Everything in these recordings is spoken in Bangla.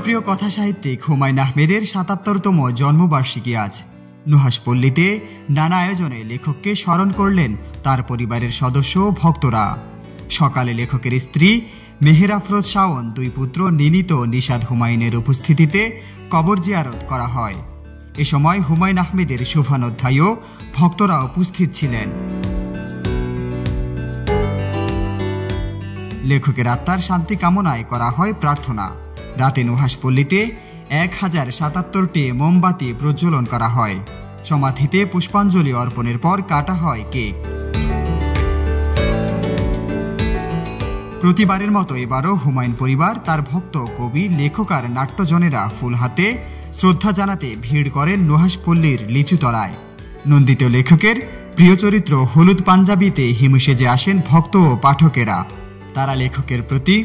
জনপ্রিয় কথা সাহিত্যিক হুমায়ূন আহমেদের ৭৭তম জন্মবার্ষিকী আজ। নুহাশপল্লীতে নানা আয়োজনে লেখককে স্মরণ করলেন তার পরিবারের সদস্য ও ভক্তরা। সকালে লেখকের স্ত্রী মেহের আফরোজ শাওন, দুই পুত্র নিনিত নিশাদ হুমায়ুনের উপস্থিতিতে কবর জিয়ারত করা হয়। এ সময় হুমায়ূন আহমেদের শুভানুধ্যায়ী ভক্তরা উপস্থিত ছিলেন। লেখকের আত্মার শান্তি কামনায় করা হয় প্রার্থনা। রাতে নুহাশপল্লীতে ১,০৭৭টি মোমবাতি প্রজ্বলন করা হয়। সমাধিতে পুষ্পাঞ্জলি অর্পণের পর কাটা হয় কেক। প্রতিবারের মতো এবারও হুমায়ুন পরিবার, তার ভক্ত, কবি, লেখক আর নাট্যজনেরা ফুল হাতে শ্রদ্ধা জানাতে ভিড় করেন নুহাশপল্লীর লিচুতলায়। নন্দিত লেখকের প্রিয় চরিত্র হলুদ পাঞ্জাবিতে হিমু সেজে আসেন ভক্ত ও পাঠকেরা। তারা লেখকের প্রতি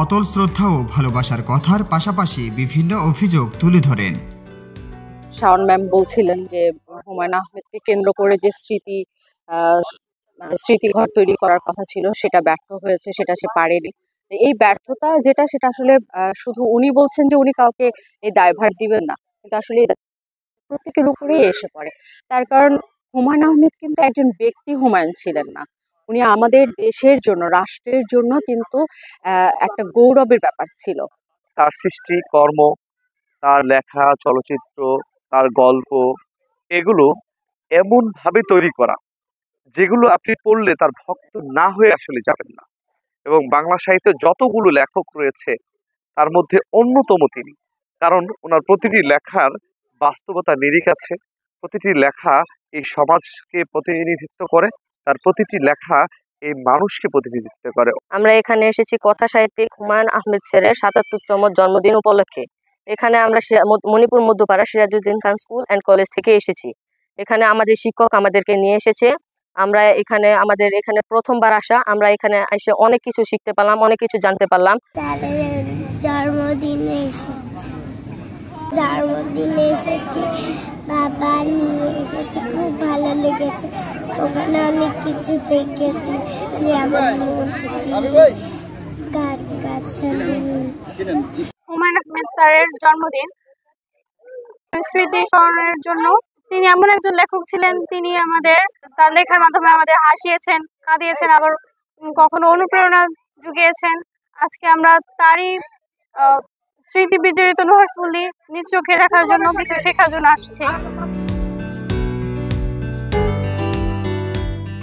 অতল শ্রদ্ধা ও ভালোবাসার কথার পাশাপাশি বিভিন্ন অভিযোগ তুলে ধরেন। শাওন ম্যাম বলছিলেন যে হুমায়ূন আহমেদকে কেন্দ্র করে যে স্মৃতিঘর তৈরি করার কথা ছিল সেটা ব্যর্থ হয়েছে, সেটা সে পারেনি। এই ব্যর্থতা সেটা আসলে শুধু উনি বলছেন যে উনি কাউকে এই দায়ভার দিবেন না, কিন্তু আসলে প্রত্যেকের উপরেই এসে পড়ে। তার কারণ হুমায়ূন আহমেদ কিন্তু একজন ব্যক্তি হুমায়ুন ছিলেন না, উনি আমাদের দেশের জন্য, রাষ্ট্রের জন্য কিন্তু একটা গৌরবের ব্যাপার ছিল। তার সৃষ্টি কর্ম, তার লেখা, চলচ্চিত্র, তার গল্প, এগুলো এমন ভাবে তৈরি করা যেগুলো আপনি পড়লে তার ভক্ত না হয়ে আসলে যাবেন না। এবং বাংলা সাহিত্যে যতগুলো লেখক রয়েছে তার মধ্যে অন্যতম তিনি। কারণ ওনার প্রতিটি লেখার বাস্তবতা নিরিখ আছে, প্রতিটি লেখা এই সমাজকে প্রতিনিধিত্ব করে, তার প্রতিটি লেখা এই মানুষকে প্রতিনিধিত্ব করে। আমরা এখানে এসেছি কথা সাহিত্যিক হুমায়ূন আহমেদ স্যারের ৭৭তম জন্মদিন উপলক্ষে। এখানে আমরা মণিপুর মধ্যপাড়া সিরাজউদ্দিন খান স্কুল অ্যান্ড কলেজ থেকে এসেছি। এখানে আমাদের শিক্ষক আমাদেরকে নিয়ে এসেছে। আমরা আমাদের এখানে প্রথমবার আসা, আমরা এখানে এসে অনেক কিছু শিখতে পারলাম, অনেক কিছু জানতে পারলাম। জন্মদিনে এসেছি, বাবা নিয়ে এসেছি, খুব ভালো লেগেছে। ওখানে অনেক কিছু দেখেছি, হুমায়ূন আহমেদ স্যারের জন্মদিন স্মৃতি স্মরণের জন্য। তিনি এমন একজন লেখক ছিলেন, তিনি তার লেখার মাধ্যমে আমাদের হাসিয়েছেন, কাঁদিয়েছেন, আবার কখনো অনুপ্রেরণা জুগিয়েছেন। আজকে আমরা তারই স্মৃতি বিজড়িত নুহাশপল্লী নিজ চোখে দেখার জন্য, কিছু শেখার জন্য আসছি।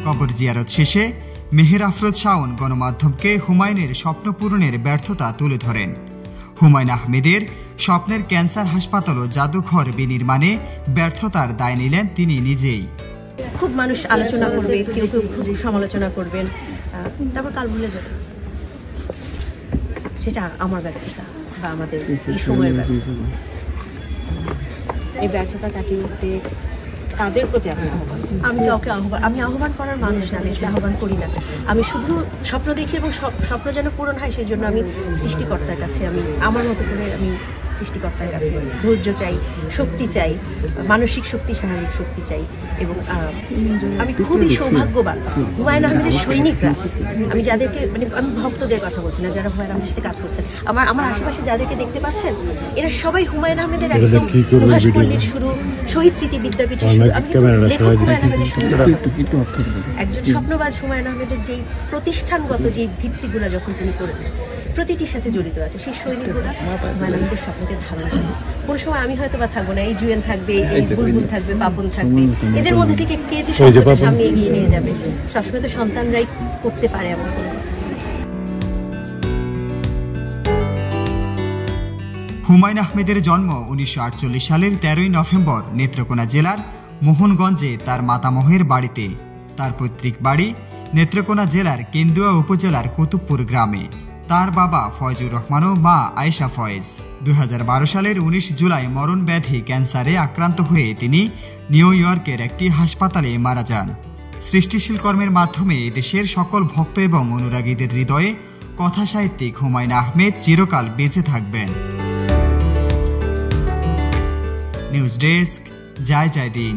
কবর জিয়ারত শেষে মেহের আফরোজ শাওন গণমাধ্যমকে হুমায়ুনের স্বপ্ন পূরণের ব্যর্থতা তুলে ধরেন। হুমায়ূন আহমেদের স্বপ্নের ক্যান্সার হাসপাতাল ও জাদুঘর বিনির্মাণে ব্যর্থতার দায় নিলেন তিনি নিজেই। খুব মানুষ আলোচনা করবে, কেউ কেউ খুব সমালোচনা করবেন, তারপর কাল ভুলে যাবে। সেটা আমার ব্যর্থতা বা আমাদের এই সময়ের ব্যর্থতা। এই ব্যর্থতা কাটিয়ে উঠতে তাদের প্রতি আমি আহ্বান করার মানুষ না, আমি আহ্বান করি না। আমি শুধু স্বপ্ন দেখি এবং স্বপ্ন যেন পূরণ হয় সেই জন্য আমি সৃষ্টিকর্তার কাছে, আমি আমার মতো করে আমি সৃষ্টিকর্তার কাছে ধৈর্য চাই, শক্তি চাই, মানসিক শক্তি, শারীরিক শক্তি চাই। এবং আমি খুবই সৌভাগ্যবান হুমায়ূন আহমেদের সৈনিকরা, আমি যাদেরকে আমি ভক্তদের কথা বলছি না, যারা হুমায়ূন আহমেদের সাথে কাজ করছেন, আমার আশেপাশে যাদেরকে দেখতে পাচ্ছেন, এরা সবাই হুমায়ূন আহমেদের একদম নুহাশপল্লীর শুরু, শহীদ স্মৃতি বিদ্যাপীঠের শুরু, লেখক হুমায়ূন আহমেদের শুরু। একজন স্বপ্নবাজ হুমায়ূন আহমেদের যেই প্রতিষ্ঠানগত যে ভিত্তিগুলো যখন তিনি করেছেন, প্রতিটির সাথে জড়িত আছে সেই সৈনিকগুলো হুমায়ূন আহমেদের স্বপ্নকে ধারণ করে। কোনো সময় আমি হয়তো বা থাকবো না, এই জুয়েল থাকবে, এই বুলবুল থাকবে, পাপন থাকবে, এদের মধ্যে থেকে কে যে স্বপ্নকে সামনে এগিয়ে নিয়ে যাবে, সবসময় তো সন্তানরাই করতে পারে এমন কোনো। হুমায়ূন আহমেদের জন্ম ১৯৪৮ সালের ১৩ই নভেম্বর নেত্রকোনা জেলার মোহনগঞ্জে তার মাতামহের বাড়িতে। তার পৈতৃক বাড়ি নেত্রকোনা জেলার কেন্দুয়া উপজেলার কুতুবপুর গ্রামে। তার বাবা ফয়জুর রহমান ও মা আয়েশা ফয়েজ। ২০১২ সালের ১৯ জুলাই মরণ ব্যাধি ক্যান্সারে আক্রান্ত হয়ে তিনি নিউ ইয়র্কের একটি হাসপাতালে মারা যান। সৃষ্টিশীল কর্মের মাধ্যমে দেশের সকল ভক্ত এবং অনুরাগীদের হৃদয়ে কথা সাহিত্যিক হুমায়ূন আহমেদ চিরকাল বেঁচে থাকবেন। নিউজ ডেস্ক, জয় জয় দিন।